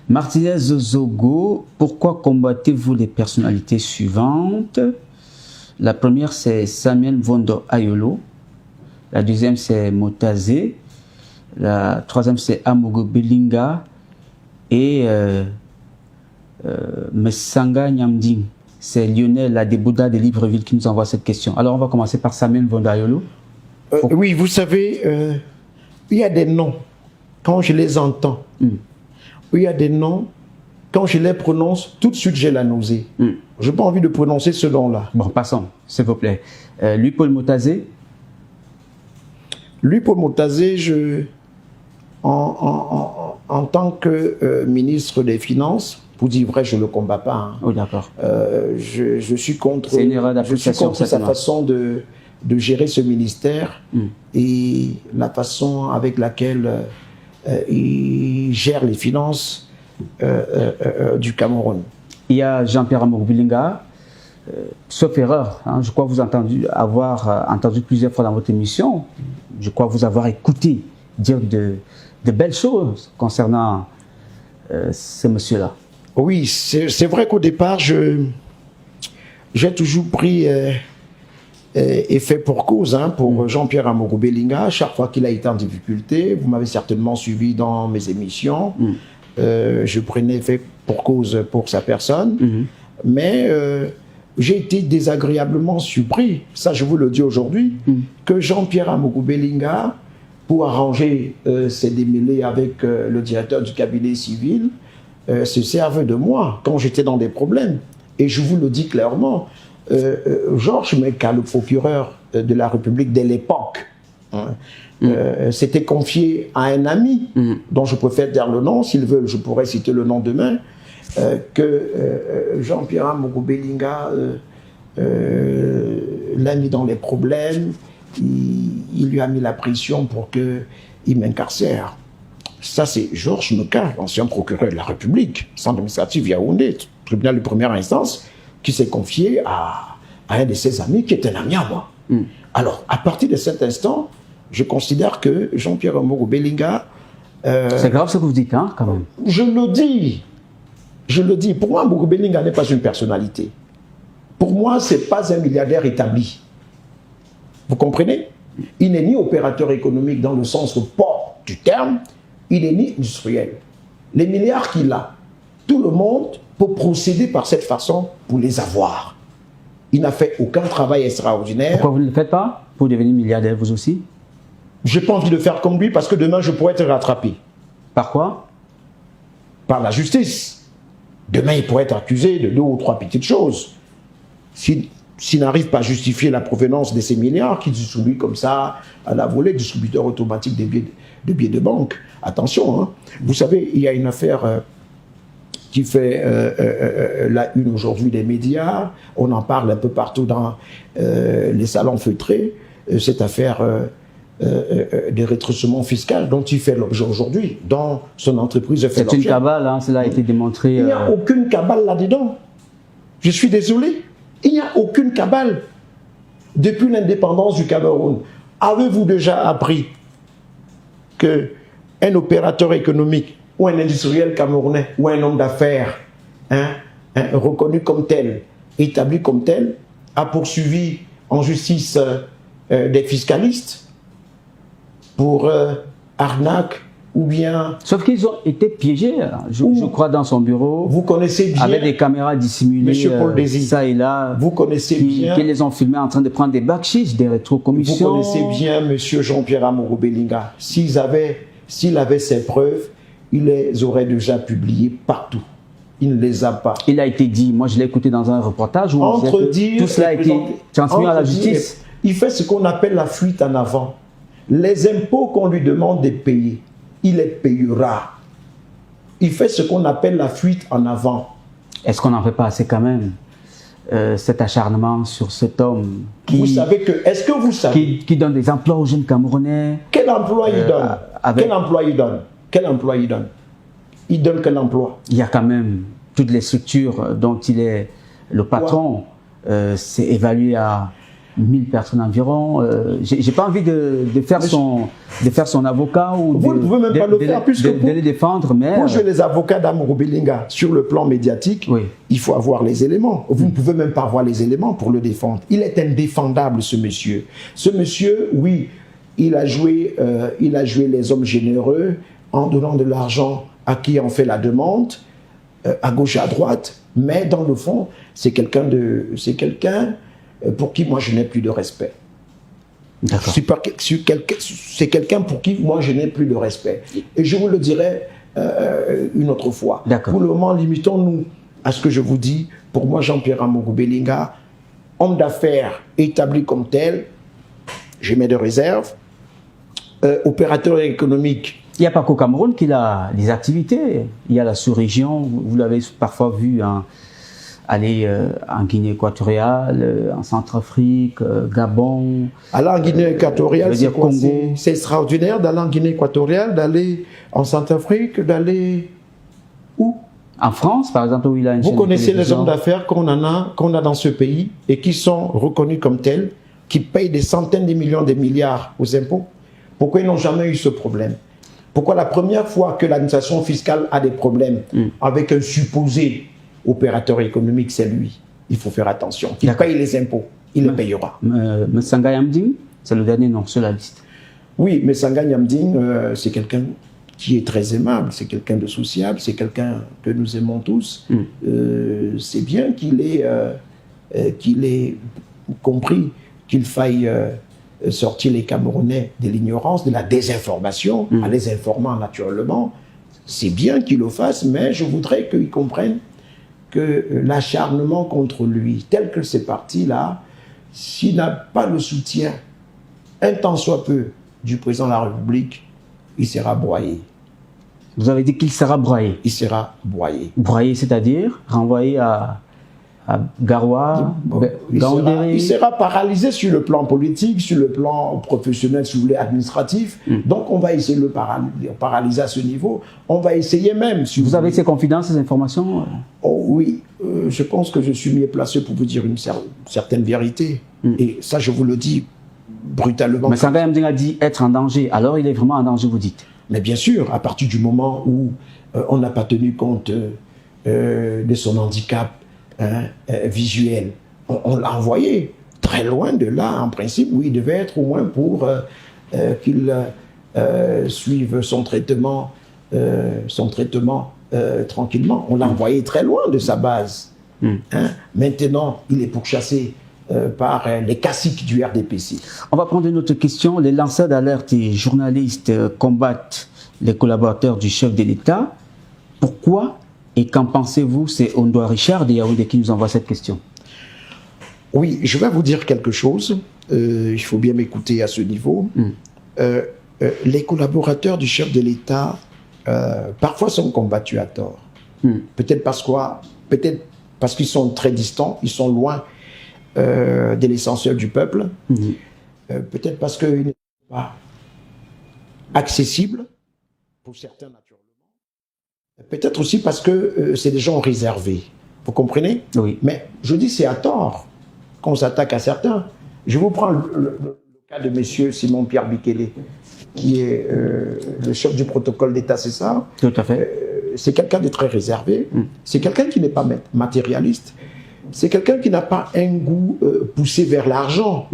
Martinez Zogo, pourquoi combattez-vous les personnalités suivantes? La première, c'est Samuel Vondo Ayolo. La deuxième, c'est Motazé. La troisième, c'est Amogo Belinga. Et Messanga Nyamding. C'est Lionel Adebouda de Libreville qui nous envoie cette question. Alors, on va commencer par Samuel Vondo Ayolo. Oui, vous savez, il y a des noms, quand je les entends, il y a des noms, quand je les prononce, tout de suite j'ai la nausée. Je n'ai pas envie de prononcer ce nom-là. Bon, passons, s'il vous plaît. Louis-Paul Motazé. Louis-Paul Motazé, en tant que ministre des Finances, pour dire vrai, je ne le combats pas. Hein. Oh, d'accord. Je suis contre, sa façon de gérer ce ministère et la façon avec laquelle il gère les finances du Cameroun. Il y a Jean-Pierre Amogo Belinga, sauf erreur, hein, je crois vous avoir entendu plusieurs fois dans votre émission, je crois vous avoir écouté dire de belles choses concernant ce monsieur-là. Oui, c'est vrai qu'au départ, j'ai toujours pris effet pour cause pour Jean-Pierre Amogo Belinga. Chaque fois qu'il a été en difficulté, vous m'avez certainement suivi dans mes émissions, je prenais effet pour cause pour sa personne, mais j'ai été désagréablement surpris, ça je vous le dis aujourd'hui, que Jean-Pierre Amogo Belinga, pour arranger ses démêlés avec le directeur du cabinet civil, se serve de moi quand j'étais dans des problèmes. Et je vous le dis clairement, Georges Meka, le procureur de la République de l'époque, s'était confié à un ami, dont je préfère dire le nom, s'ils veulent, je pourrais citer le nom demain, que Jean-Pierre Amogo Belinga l'a mis dans les problèmes, il lui a mis la pression pour qu'il m'incarcère. Ça, c'est Georges Meka, l'ancien procureur de la République, centre administratif Yaoundé, tribunal de première instance, qui s'est confié à un de ses amis qui est un ami à moi. Alors, à partir de cet instant, je considère que Jean-Pierre Amogo Belinga... c'est grave ce que vous dites, hein, quand même. Je le dis. Pour moi, Amogo Belinga n'est pas une personnalité. Pour moi, ce n'est pas un milliardaire établi. Vous comprenez? Il n'est ni opérateur économique dans le sens propre du terme, il n'est ni industriel. Les milliards qu'il a, tout le monde peut procéder par cette façon pour les avoir. Il n'a fait aucun travail extraordinaire. Pourquoi vous ne le faites pas pour devenir milliardaire vous aussi? Je n'ai pas envie de faire comme lui parce que demain je pourrais être rattrapé. Par quoi? Par la justice. Demain il pourrait être accusé de 2 ou 3 petites choses. S'il n'arrive pas à justifier la provenance de ces milliards, qu'il distribue comme ça à la volée, distributeur automatique des billets de banque. Attention, hein. Vous savez, il y a une affaire qui fait la une aujourd'hui des médias, on en parle un peu partout dans les salons feutrés, cette affaire de rétrécissement fiscal dont il fait l'objet aujourd'hui, dont son entreprise fait l'objet. C'est une cabale, hein, cela a été démontré. Il n'y a aucune cabale là-dedans. Je suis désolé. Il n'y a aucune cabale. Depuis l'indépendance du Cameroun, avez-vous déjà appris qu'un opérateur économique ou un industriel camerounais ou un homme d'affaires reconnu comme tel, établi comme tel, a poursuivi en justice des fiscalistes pour arnaque ou bien... Sauf qu'ils ont été piégés, je crois, dans son bureau. Vous connaissez bien... Avec des caméras dissimulées, Monsieur Paul Désir, ça et là. vous connaissez bien... Qui les ont filmés en train de prendre des bakchis, des rétrocommissions. Vous connaissez bien Monsieur Jean-Pierre Amogo Belinga. S'il avait ces preuves, il les aurait déjà publiées partout. Il ne les a pas. Il a été dit, moi je l'ai écouté dans un reportage où on disait que tout cela a été transmis à la justice. Il fait ce qu'on appelle la fuite en avant. Les impôts qu'on lui demande de payer, il les payera. Il fait ce qu'on appelle la fuite en avant. Est-ce qu'on n'en fait pas assez quand même, cet acharnement sur cet homme qui, vous savez que, est-ce que vous savez qui donne des emplois aux jeunes Camerounais? Quel emploi il donne? Quel emploi il donne? Quel emploi il donne? Il donne quel emploi? Il y a quand même toutes les structures dont il est le patron, c'est évalué à 1000 personnes environ. J'ai pas envie de faire son avocat ou vous ne pouvez même pas le faire puisque de les défendre, mais pour jouer les avocats d'Amourou Belinga sur le plan médiatique, oui. Il faut avoir les éléments. Vous ne pouvez même pas avoir les éléments pour le défendre. Il est indéfendable, ce monsieur. Ce monsieur, oui, il a joué les hommes généreux en donnant de l'argent à qui en fait la demande, à gauche et à droite, mais dans le fond, c'est quelqu'un pour qui moi je n'ai plus de respect. C'est quelqu'un pour qui moi je n'ai plus de respect. Et je vous le dirai une autre fois. Pour le moment, limitons-nous à ce que je vous dis. Pour moi, Jean-Pierre Amourou Belinga, homme d'affaires établi comme tel, je mets de réserve, opérateur économique. Il n'y a pas qu'au Cameroun qu'il a des activités. Il y a la sous-région, vous l'avez parfois vu aller en Guinée équatoriale, en Centrafrique, Gabon. Aller en Guinée équatoriale, c'est quoi? C'est extraordinaire d'aller en Guinée équatoriale, d'aller en Centrafrique, d'aller où? En France, par exemple, où il a une Vous connaissez les hommes d'affaires qu'on a dans ce pays et qui sont reconnus comme tels, qui payent des centaines de millions, des milliards aux impôts. Pourquoi ils n'ont jamais eu ce problème? Pourquoi la première fois que l'administration fiscale a des problèmes avec un supposé opérateur économique, c'est lui? Il faut faire attention. Il paye les impôts, il les payera. Messanga Yamding, c'est le dernier nom sur la liste. Oui, Messanga Yamding, c'est quelqu'un qui est très aimable, c'est quelqu'un de sociable, c'est quelqu'un que nous aimons tous. C'est bien qu'il ait compris qu'il faille sortir les Camerounais de l'ignorance, de la désinformation, en les informant naturellement. C'est bien qu'il le fasse, mais je voudrais qu'ils comprennent que l'acharnement contre lui, tel que c'est parti là, s'il n'a pas le soutien, un tant soit peu, du président de la République, il sera broyé. Vous avez dit qu'il sera broyé? Il sera broyé. Broyé, c'est-à-dire renvoyé à Garoua, il sera paralysé sur le plan politique, sur le plan professionnel, si vous voulez, administratif. Donc on va essayer de le paralyser à ce niveau. On va essayer même. Si vous avez ces confidences, ces informations? Oh oui, je pense que je suis mieux placé pour vous dire une certaine vérité. Et ça, je vous le dis brutalement. Mais Sanga Yamding a dit être en danger. Alors il est vraiment en danger, vous dites? Mais bien sûr, à partir du moment où on n'a pas tenu compte de son handicap visuel, on l'a envoyé très loin de là, en principe, où il devait être au moins pour qu'il suive son traitement tranquillement. On l'a envoyé très loin de sa base. Maintenant, il est pourchassé par les caciques du RDPC. On va prendre une autre question. Les lanceurs d'alerte et journalistes combattent les collaborateurs du chef de l'État. Pourquoi et qu'en pensez-vous? C'est Ondoa Richard de Yaoundé qui nous envoie cette question. Oui, je vais vous dire quelque chose. Il faut bien m'écouter à ce niveau. Les collaborateurs du chef de l'État parfois sont combattus à tort. Peut-être parce qu'ils sont très distants, ils sont loin de l'essentiel du peuple. Peut-être parce qu'ils ne sont pas accessibles pour certains naturellement. Peut-être aussi parce que c'est des gens réservés. Vous comprenez? Oui. Mais je dis c'est à tort qu'on s'attaque à certains. Je vous prends le cas de M. Simon-Pierre Bikele, qui est le chef du protocole d'État, c'est ça? Tout à fait. C'est quelqu'un de très réservé. C'est quelqu'un qui n'est pas matérialiste. C'est quelqu'un qui n'a pas un goût poussé vers l'argent.